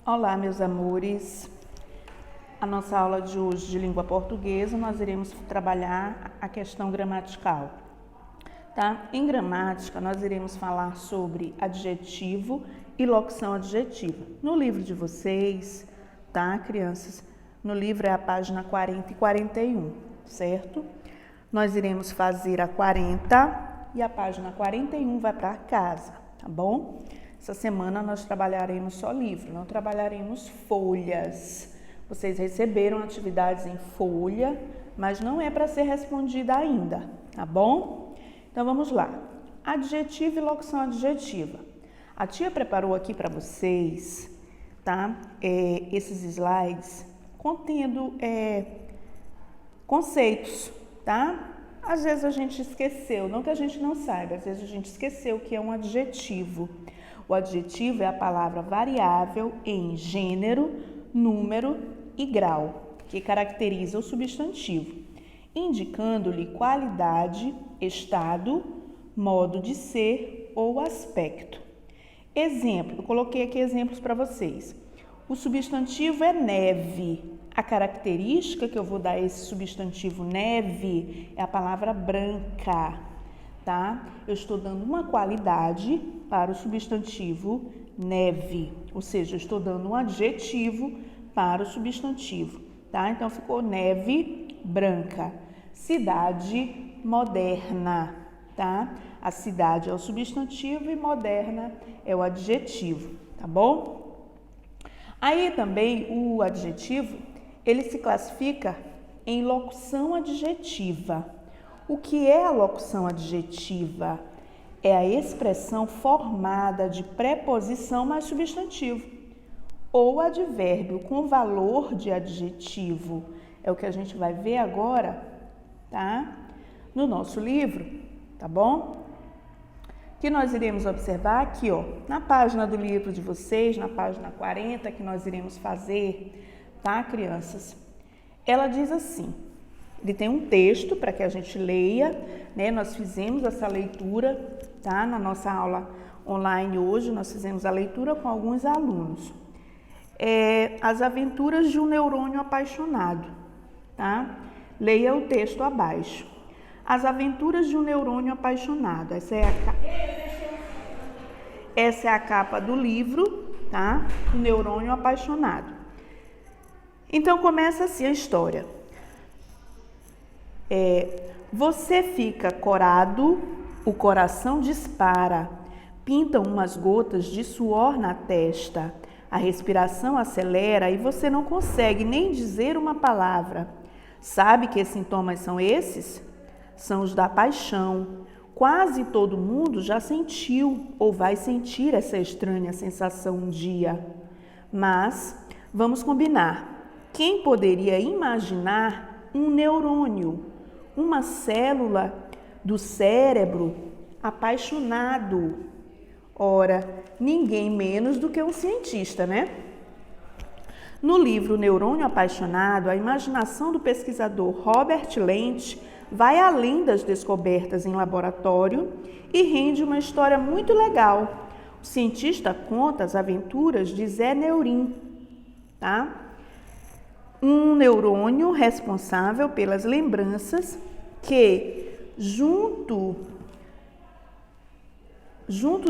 Olá, meus amores. A nossa aula de hoje de língua portuguesa, nós iremos trabalhar a questão gramatical, tá? Em gramática, nós iremos falar sobre adjetivo e locução adjetiva. No livro de vocês, tá, crianças? No livro é a página 40 e 41, certo? Nós iremos fazer a 40 e a página 41 vai para casa, tá bom? Essa semana nós trabalharemos só livro, não trabalharemos folhas. Vocês receberam atividades em folha, mas não é para ser respondida ainda, tá bom? Então vamos lá. Adjetivo e locução adjetiva. A tia preparou aqui para vocês, tá? Esses slides contendo conceitos, tá? Às vezes a gente esqueceu, não que a gente não saiba, às vezes a gente esqueceu o que é um adjetivo. O adjetivo é a palavra variável em gênero, número e grau, que caracteriza o substantivo, indicando-lhe qualidade, estado, modo de ser ou aspecto. Exemplo, eu coloquei aqui exemplos para vocês. O substantivo é neve. A característica que eu vou dar a esse substantivo neve é a palavra branca, tá? Eu estou dando uma qualidade para o substantivo neve, ou seja, eu estou dando um adjetivo para o substantivo, tá? Então, ficou neve branca. Cidade moderna, tá? A cidade é o substantivo e moderna é o adjetivo, tá bom? Aí também o adjetivo, ele se classifica em locução adjetiva. O que é a locução adjetiva? É a expressão formada de preposição mais substantivo ou advérbio com valor de adjetivo. É o que a gente vai ver agora, tá? No nosso livro, tá bom? Que nós iremos observar aqui, ó, na página do livro de vocês, na página 40, que nós iremos fazer, tá, crianças? Ela diz assim, ele tem um texto para que a gente leia, né? Nós fizemos essa leitura, tá? Na nossa aula online hoje, nós fizemos a leitura com alguns alunos. As aventuras de um neurônio apaixonado, tá? Leia o texto abaixo. As aventuras de um neurônio apaixonado. Essa é a capa do livro, tá? O neurônio apaixonado. Então começa assim a história. Você fica corado, o coração dispara, pintam umas gotas de suor na testa, a respiração acelera e você não consegue nem dizer uma palavra. Sabe que sintomas são esses? São os da paixão. Quase todo mundo já sentiu ou vai sentir essa estranha sensação um dia. Mas vamos combinar. Quem poderia imaginar um neurônio, uma célula do cérebro apaixonado? Ora, ninguém menos do que um cientista, né? No livro Neurônio Apaixonado, a imaginação do pesquisador Robert Lent vai além das descobertas em laboratório e rende uma história muito legal. O cientista conta as aventuras de Zé Neurin, tá? Um neurônio responsável pelas lembranças que, junto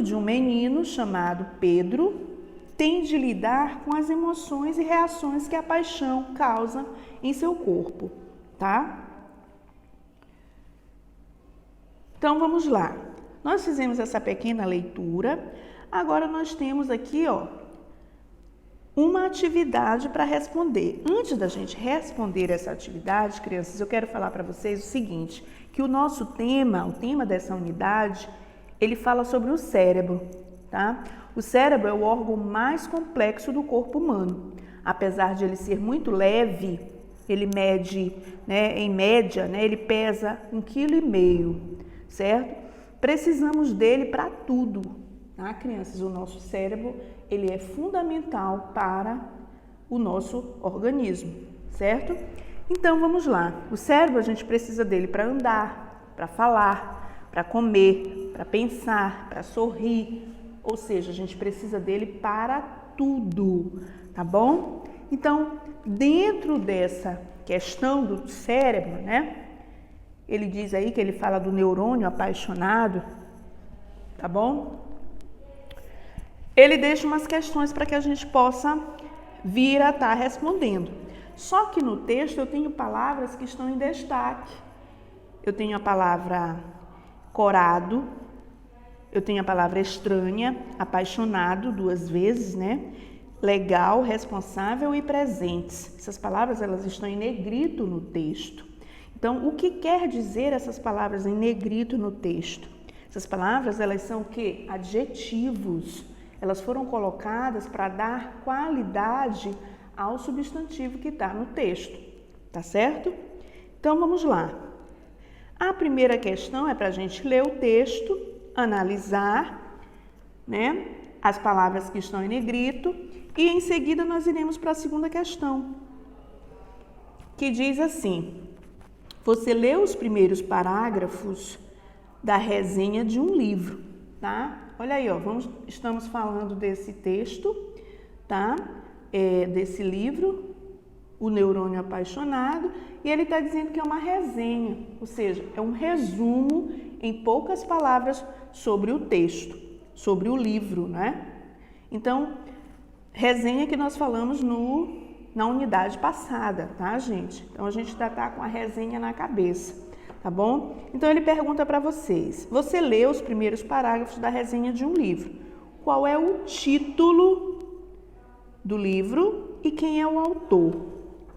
de um menino chamado Pedro, tem de lidar com as emoções e reações que a paixão causa em seu corpo, tá? Então, vamos lá. Nós fizemos essa pequena leitura, agora nós temos aqui, ó, uma atividade para responder. Antes da gente responder essa atividade, crianças, eu quero falar para vocês o seguinte, que o nosso tema, o tema dessa unidade, ele fala sobre o cérebro, tá? O cérebro é o órgão mais complexo do corpo humano. Apesar de ele ser muito leve, ele mede, né, em média, né, ele pesa 1,5 kg, certo? Precisamos dele para tudo, tá, crianças? O nosso cérebro, ele é fundamental para o nosso organismo, certo? Então, vamos lá. O cérebro, a gente precisa dele para andar, para falar, para comer, para pensar, para sorrir ou seja, a gente precisa dele para tudo, tá bom? Então, dentro dessa questão do cérebro, né? Ele diz aí que ele fala do neurônio apaixonado, tá bom? Ele deixa umas questões para que a gente possa vir a estar respondendo. Só que no texto eu tenho palavras que estão em destaque. Eu tenho a palavra corado, eu tenho a palavra estranha, apaixonado 2 vezes, né? Legal, responsável e presentes. Essas palavras elas estão em negrito no texto. Então, o que quer dizer essas palavras em negrito no texto? Essas palavras elas são o quê? Adjetivos. Elas foram colocadas para dar qualidade ao substantivo que está no texto, tá certo? Então, vamos lá. A primeira questão é para a gente ler o texto, analisar, né, as palavras que estão em negrito e em seguida nós iremos para a segunda questão, que diz assim: você lê os primeiros parágrafos da resenha de um livro, tá? Olha aí, ó, estamos falando desse texto, tá? Desse livro, O Neurônio Apaixonado, e ele está dizendo que é uma resenha, ou seja, é um resumo em poucas palavras sobre o texto, sobre o livro, né? Então, resenha que nós falamos na unidade passada, tá, gente? Então, a gente já está com a resenha na cabeça. Tá bom? Então, ele pergunta para vocês: você lê os primeiros parágrafos da resenha de um livro. Qual é o título do livro e quem é o autor,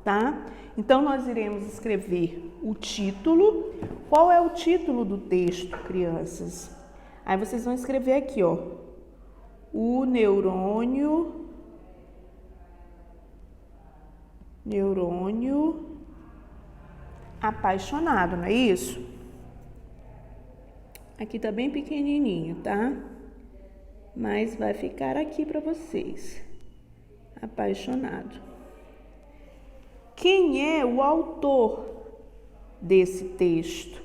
tá? Então, nós iremos escrever o título. Qual é o título do texto, crianças? Aí, vocês vão escrever aqui, ó. O neurônio apaixonado, não é isso? Aqui tá bem pequenininho, tá? Mas vai ficar aqui para vocês. Apaixonado. Quem é o autor desse texto?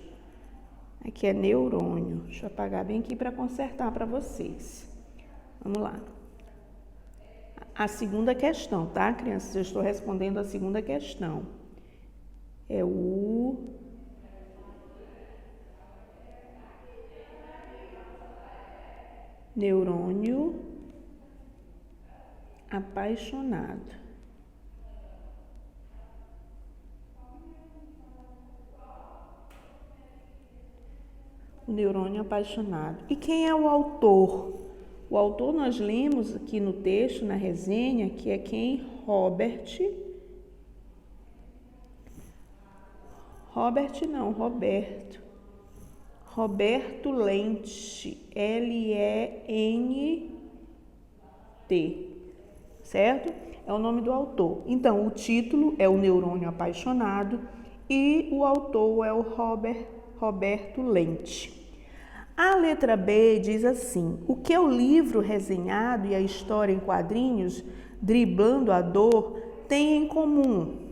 Aqui é neurônio. Deixa eu apagar bem aqui para consertar para vocês. Vamos lá. A segunda questão, tá, crianças? Eu estou respondendo a segunda questão. É o neurônio apaixonado. O neurônio apaixonado. E quem é o autor? O autor nós lemos aqui no texto, na resenha, que é quem? Roberto Lente, L-E-N-T, certo? É o nome do autor. Então, o título é O Neurônio Apaixonado e o autor é o Roberto Lente. A letra B diz assim: o que o livro resenhado e a história em quadrinhos, Driblando a Dor, têm em comum?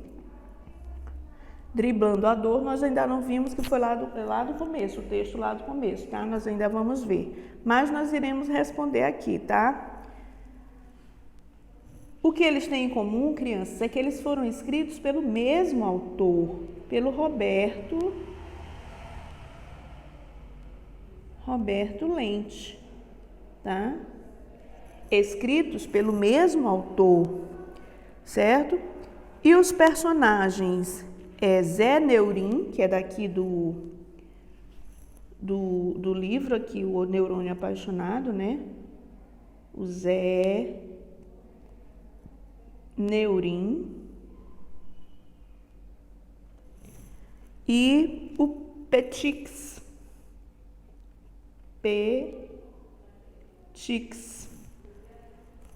Driblando a Dor, nós ainda não vimos, que foi lá do começo, o texto lá do começo, tá? Nós ainda vamos ver, mas nós iremos responder aqui, tá? O que eles têm em comum, crianças, é que eles foram escritos pelo mesmo autor, pelo Roberto Lente, tá? Escritos pelo mesmo autor, certo? E os personagens Zé Neurim, que é daqui do livro aqui, O Neurônio Apaixonado, né? O Zé Neurim e o Petix,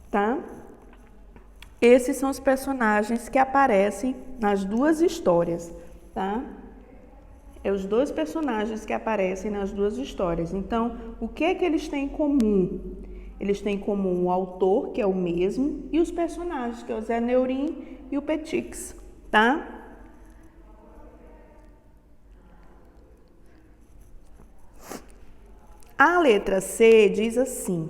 tá? Esses são os personagens que aparecem nas duas histórias, tá? É os dois personagens que aparecem nas duas histórias. Então, o que é que eles têm em comum? Eles têm em comum o autor, que é o mesmo, e os personagens, que é o Zé Neurim e o Petix, tá? A letra C diz assim: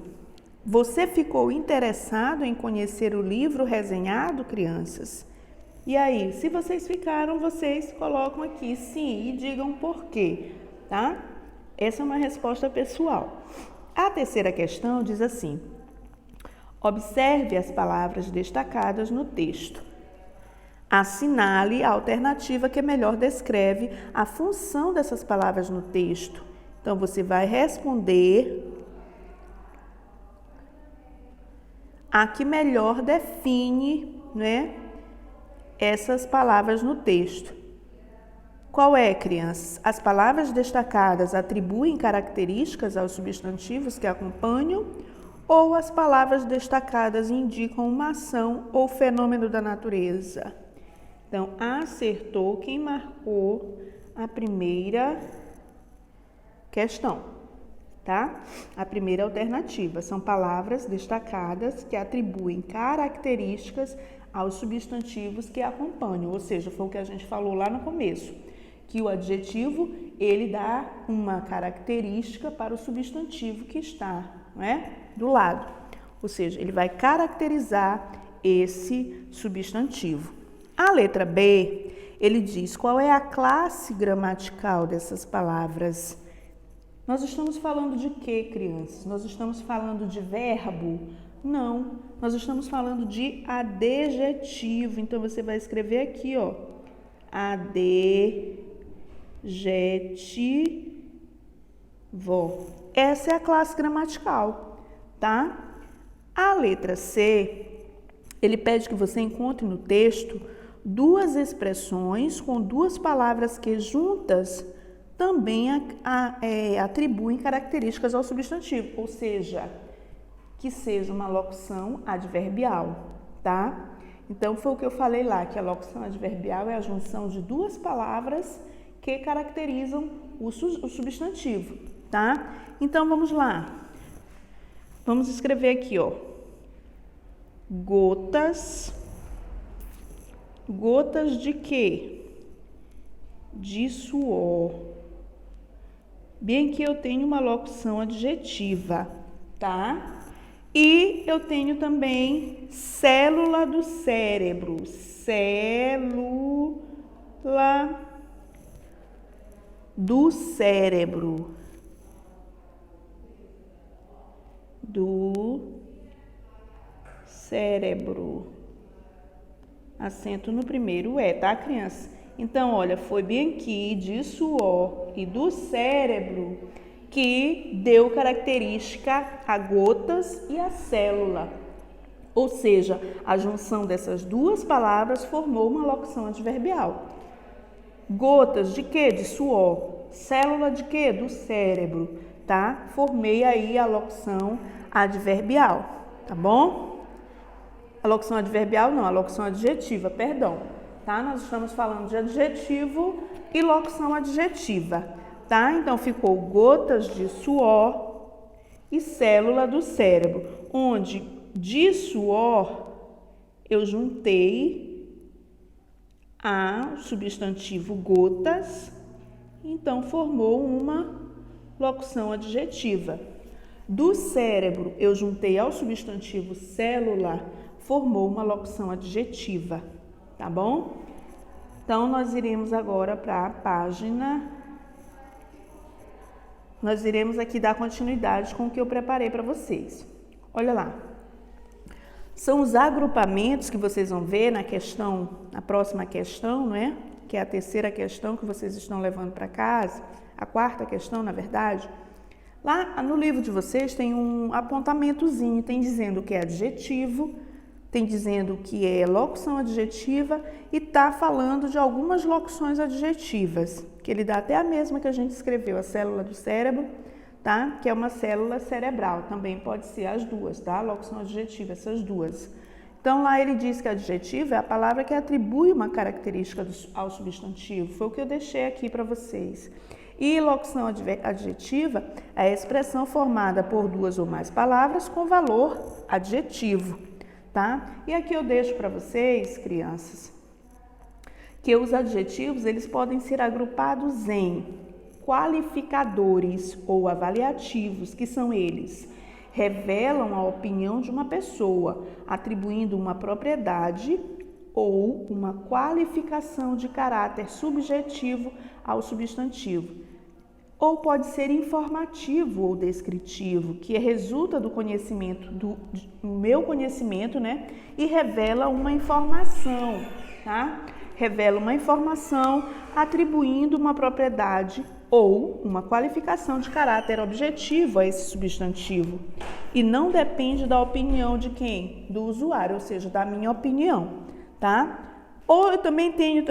Você ficou interessado em conhecer o livro resenhado, crianças? E aí, se vocês ficaram, vocês colocam aqui sim e digam por quê, tá? Essa é uma resposta pessoal. A terceira questão diz assim: observe as palavras destacadas no texto. Assinale a alternativa que melhor descreve a função dessas palavras no texto. Então, você vai responder a que melhor define, né, essas palavras no texto. Qual é, crianças? As palavras destacadas atribuem características aos substantivos que acompanham ou as palavras destacadas indicam uma ação ou fenômeno da natureza? Então, acertou quem marcou a primeira questão, tá? A primeira alternativa são palavras destacadas que atribuem características aos substantivos que acompanham, ou seja, foi o que a gente falou lá no começo, que o adjetivo, ele dá uma característica para o substantivo que está, não é, do lado, ou seja, ele vai caracterizar esse substantivo. A letra B, ele diz qual é a classe gramatical dessas palavras. Nós estamos falando de quê, crianças? Nós estamos falando de verbo? Não, nós estamos falando de adjetivo. Então, você vai escrever aqui, ó, adjetivo. Essa é a classe gramatical, tá? A letra C, ele pede que você encontre no texto duas expressões com duas palavras que juntas também atribuem características ao substantivo, ou seja, que seja uma locução adverbial, tá? Então, foi o que eu falei lá, que a locução adverbial é a junção de duas palavras que caracterizam o substantivo, tá? Então, vamos lá. Vamos escrever aqui, ó. Gotas. Gotas de quê? De suor. Bem que eu tenho uma locução adjetiva, tá? E eu tenho também célula do cérebro. Célula do cérebro. Do cérebro. Acento no primeiro tá, criança? Então, olha, foi bem aqui de suor e do cérebro que deu característica a gotas e a célula. Ou seja, a junção dessas duas palavras formou uma locução adverbial. Gotas de quê? De suor. Célula de quê? Do cérebro, tá? Formei aí a locução adverbial, tá bom? A locução adverbial não, a locução adjetiva, perdão, tá? Nós estamos falando de adjetivo e locução adjetiva, tá? Então, ficou gotas de suor e célula do cérebro, onde de suor eu juntei a substantivo gotas, então formou uma locução adjetiva. Do cérebro eu juntei ao substantivo célula, formou uma locução adjetiva, tá bom? Então, nós iremos agora para a página. Nós iremos aqui dar continuidade com o que eu preparei para vocês. Olha lá. São os agrupamentos que vocês vão ver na questão, na próxima questão, não é? Que é a terceira questão que vocês estão levando para casa, a quarta questão, na verdade. Lá no livro de vocês tem um apontamentozinho, tem dizendo o que é adjetivo, tem dizendo que é locução adjetiva e está falando de algumas locuções adjetivas, que ele dá até a mesma que a gente escreveu, a célula do cérebro, tá? Que é uma célula cerebral, também pode ser as duas, tá? Locução adjetiva, essas duas. Então, lá ele diz que adjetivo é a palavra que atribui uma característica ao substantivo, foi o que eu deixei aqui para vocês. E locução adjetiva é a expressão formada por duas ou mais palavras com valor adjetivo, tá? E aqui eu deixo para vocês, crianças, que os adjetivos eles podem ser agrupados em qualificadores ou avaliativos, que são eles: revelam a opinião de uma pessoa, atribuindo uma propriedade ou uma qualificação de caráter subjetivo ao substantivo. Ou pode ser informativo ou descritivo, que resulta do conhecimento, do meu conhecimento, né? E revela uma informação, tá? Revela uma informação atribuindo uma propriedade ou uma qualificação de caráter objetivo a esse substantivo. E não depende da opinião de quem? Do usuário, ou seja, da minha opinião, tá? Ou eu também tenho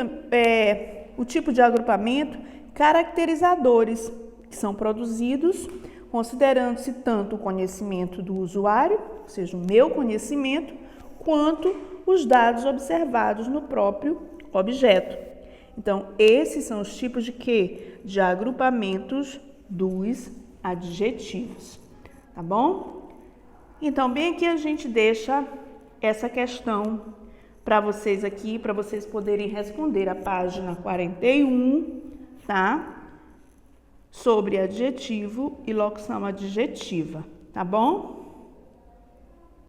o tipo de agrupamento caracterizadores, que são produzidos considerando-se tanto o conhecimento do usuário, ou seja, o meu conhecimento, quanto os dados observados no próprio objeto. Então, esses são os tipos de quê? De agrupamentos dos adjetivos, tá bom? Então, bem aqui a gente deixa essa questão para vocês aqui, para vocês poderem responder a página 41, tá? Sobre adjetivo e locução adjetiva, tá bom?